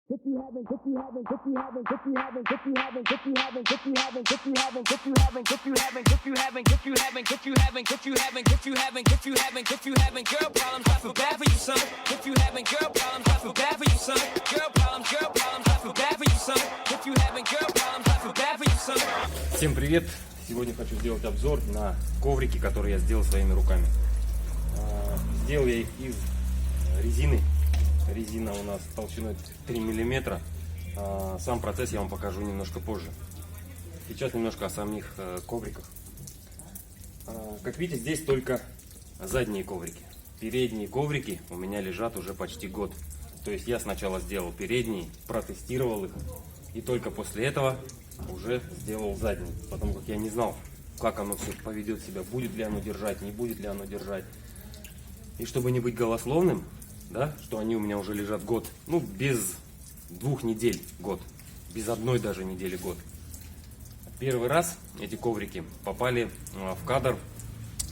Всем привет! Сегодня хочу сделать обзор на коврики, которые я сделал своими руками. Сделал я их из резины. Резина у нас толщиной 3 мм. Сам процесс я вам покажу немножко позже. Сейчас немножко о самих ковриках. Как видите, здесь только задние коврики. Передние коврики у меня лежат уже почти год. То есть я сначала сделал передние, протестировал их, и только после этого уже сделал задний. Потому как я не знал, как оно все поведет себя, будет ли оно держать, не будет ли оно держать. И чтобы не быть голословным, да, что они у меня уже лежат год, ну без 2 недель год, без одной даже недели год. Первый раз эти коврики попали в кадр.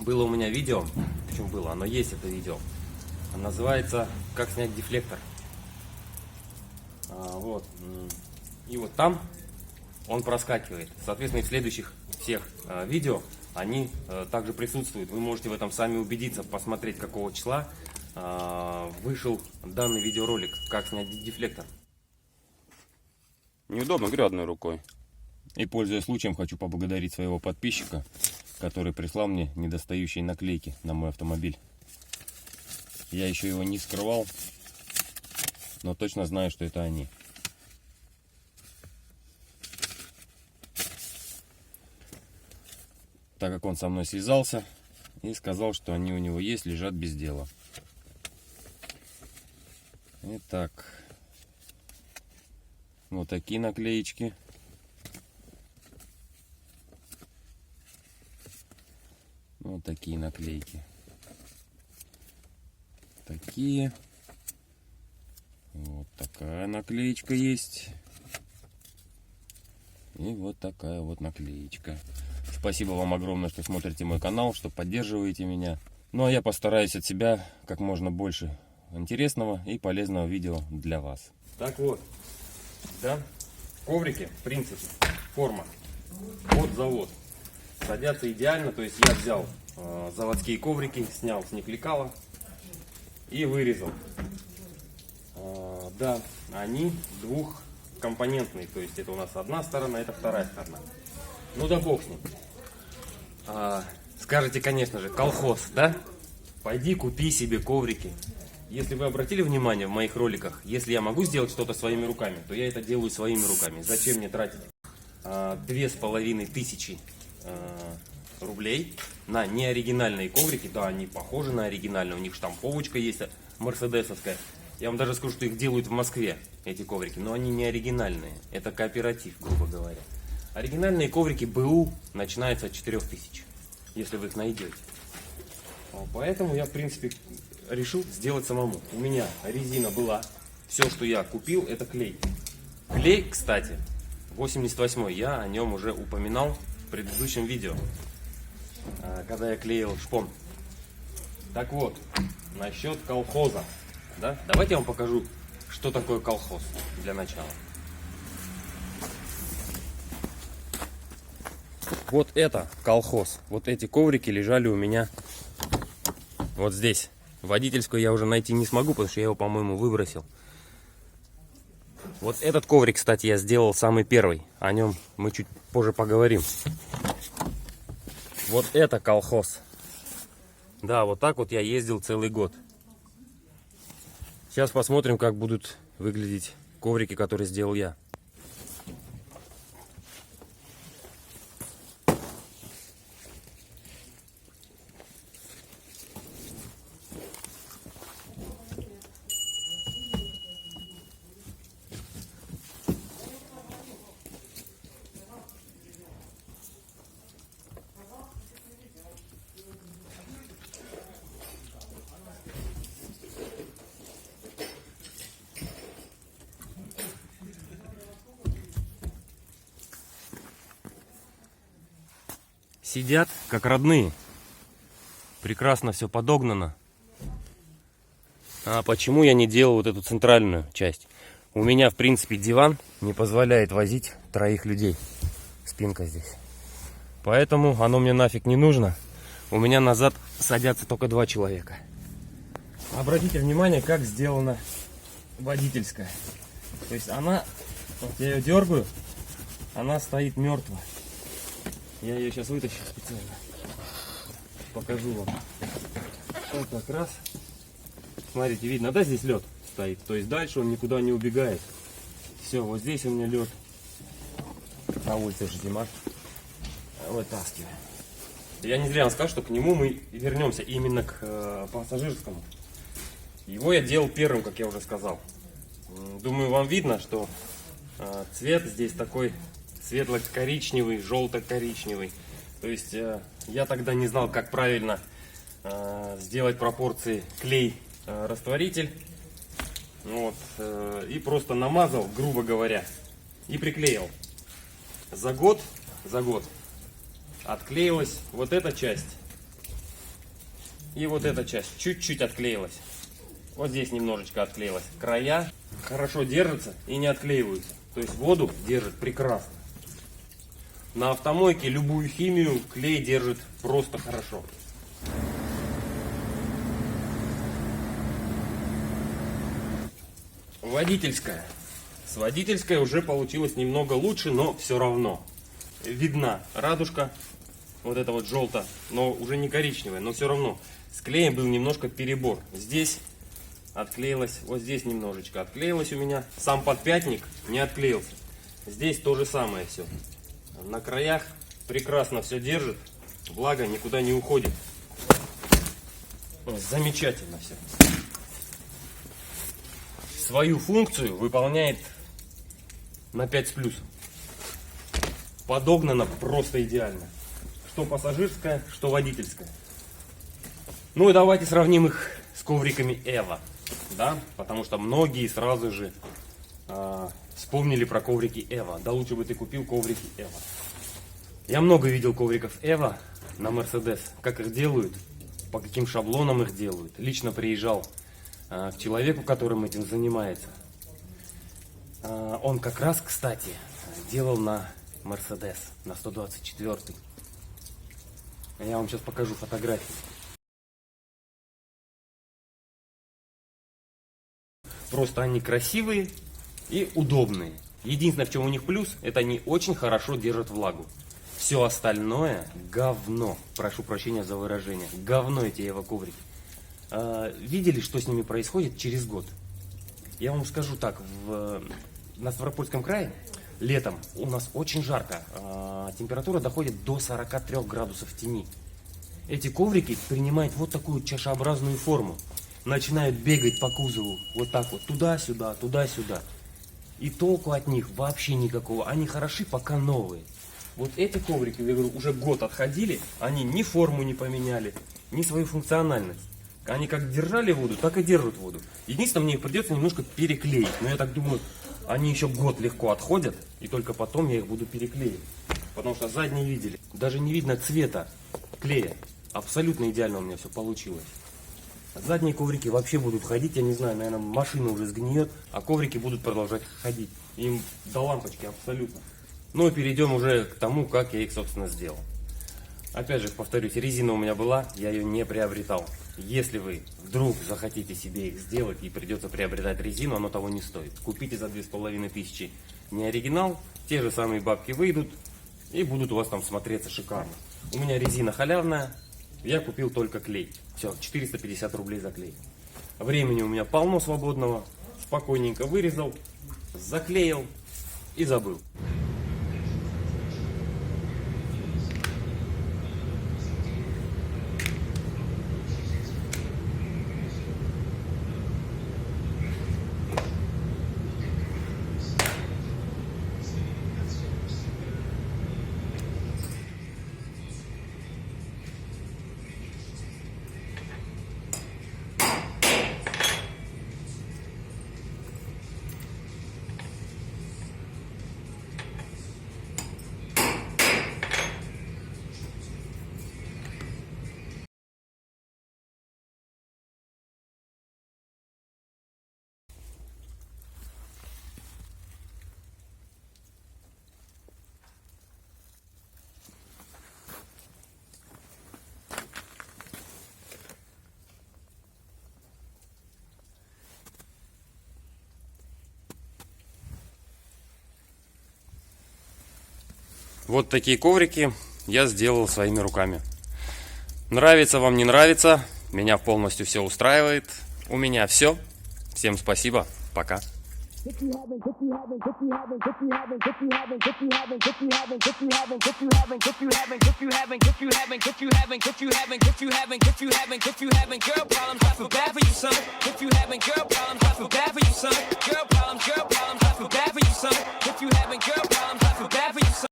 Было у меня видео, почему было, оно есть, это видео. Называется «Как снять дефлектор». Вот. И вот там он проскакивает. Соответственно, и в следующих всех видео они также присутствуют. Вы можете в этом сами убедиться, посмотреть, какого числа вышел данный видеоролик «Как снять дефлектор». Неудобно, говорю, одной рукой. И, пользуясь случаем, хочу поблагодарить своего подписчика, который прислал мне недостающие наклейки на мой автомобиль. Я еще его не скрывал, но точно знаю, что это они. Так как он со мной связался и сказал, что они у него есть, лежат без дела. Итак, вот такие наклеечки. Вот такие наклейки. Такие. Вот такая наклеечка есть. И вот такая вот наклеечка. Спасибо вам огромное, что смотрите мой канал, что поддерживаете меня. Ну а я постараюсь от себя как можно больше интересного и полезного видео для вас. Так вот, да, коврики, в принципе, форма под завод. Садятся идеально, то есть я взял заводские коврики, снял с них лекало и вырезал. Да, они двухкомпонентные, то есть это у нас одна сторона, это вторая сторона. Ну да бог с ним. Скажете, конечно же, колхоз, да? Пойди купи себе коврики. Если вы обратили внимание в моих роликах, если я могу сделать что-то своими руками, то я это делаю своими руками. Зачем мне тратить 2500 рублей на неоригинальные коврики? Да, они похожи на оригинальные, у них штамповочка есть мерседесовская. Я вам даже скажу, что их делают в Москве, эти коврики, но они не оригинальные. Это кооператив, грубо говоря. Оригинальные коврики БУ начинаются от 4000, если вы их найдете. Поэтому я, в принципе, решил сделать самому. У меня резина была. Все, что я купил, это клей. Клей, кстати, 88-й, я о нем уже упоминал в предыдущем видео, когда я клеил шпон. Так вот, насчет колхоза. Да? Давайте я вам покажу, что такое колхоз для начала. Вот это колхоз. Вот эти коврики лежали у меня вот здесь. Водительскую я уже найти не смогу, потому что я его, по-моему, выбросил. Вот этот коврик, кстати, я сделал самый первый. О нем мы чуть позже поговорим. Вот это колхоз. Да, вот так вот я ездил целый год. Сейчас посмотрим, как будут выглядеть коврики, которые сделал я. Сидят как родные. Прекрасно все подогнано. А почему я не делал вот эту центральную часть? У меня, в принципе, диван не позволяет возить 3 людей. Спинка здесь. Поэтому оно мне нафиг не нужно. У меня назад садятся только 2 человека. Обратите внимание, как сделана водительская. То есть она, вот я ее дергаю, она стоит мертво. Я ее сейчас вытащу специально. Покажу вам. Вот как раз. Смотрите, видно, да, здесь лед стоит. То есть дальше он никуда не убегает. Все, вот здесь у меня лед. На улице же зима. Вытаскиваем. Я не зря вам сказал, что к нему мы вернемся именно к пассажирскому. Его я делал первым, как я уже сказал. Думаю, вам видно, что цвет здесь такой светло-коричневый, желто-коричневый. То есть я тогда не знал, как правильно сделать пропорции клей-растворитель. Вот, и просто намазал, грубо говоря, и приклеил. За год отклеилась вот эта часть. И вот эта часть чуть-чуть отклеилась. Вот здесь немножечко отклеилась. Края хорошо держатся и не отклеиваются. То есть воду держит прекрасно. На автомойке любую химию клей держит просто хорошо. Водительская. С водительской уже получилось немного лучше, но все равно. Видна радужка. Вот это вот желто, но уже не коричневая, но все равно. С клеем был немножко перебор. Здесь отклеилось, вот здесь немножечко отклеилось у меня. Сам подпятник не отклеился. Здесь то же самое все. На краях прекрасно все держит. Влага никуда не уходит. Замечательно все. Свою функцию выполняет на 5 с плюсом. Подогнано просто идеально. Что пассажирская, что водительская. Ну и давайте сравним их с ковриками Эва. Да? Потому что многие сразу же вспомнили про коврики Эва. Да лучше бы ты купил коврики Эва. Я много видел ковриков Эва на Mercedes. Как их делают, по каким шаблонам их делают. Лично приезжал к человеку, которым этим занимается. Он как раз, кстати, делал на Mercedes, на 124. Я вам сейчас покажу фотографии. Просто они красивые и удобные. Единственное, в чем у них плюс, это они очень хорошо держат влагу. Все остальное говно. Прошу прощения за выражение. Говно эти эво-коврики. Видели, что с ними происходит через год? Я вам скажу так. На Ставропольском крае летом у нас очень жарко. Температура доходит до 43 градусов в тени. Эти коврики принимают вот такую чашеобразную форму. Начинают бегать по кузову. Вот так вот. Туда-сюда, туда-сюда. И толку от них вообще никакого. Они хороши, пока новые. Вот эти коврики, я говорю, уже год отходили. Они ни форму не поменяли, ни свою функциональность. Они как держали воду, так и держат воду. Единственное, мне их придется немножко переклеить. Но я так думаю, они еще год легко отходят. И только потом я их буду переклеить. Потому что задние видели. Даже не видно цвета клея. Абсолютно идеально у меня все получилось. Задние коврики вообще будут ходить. Я не знаю, наверное, машина уже сгниет. А коврики будут продолжать ходить. Им до лампочки абсолютно. Ну и перейдем уже к тому, как я их, собственно, сделал. Опять же, повторюсь, резина у меня была, я ее не приобретал. Если вы вдруг захотите себе их сделать и придется приобретать резину, оно того не стоит. Купите за 2500 не оригинал, те же самые бабки выйдут и будут у вас там смотреться шикарно. У меня резина халявная, я купил только клей. Все, 450 рублей за клей. Времени у меня полно свободного, спокойненько вырезал, заклеил и забыл. Вот такие коврики я сделал своими руками. Нравится вам, не нравится, меня полностью все устраивает. У меня все. Всем спасибо. Пока.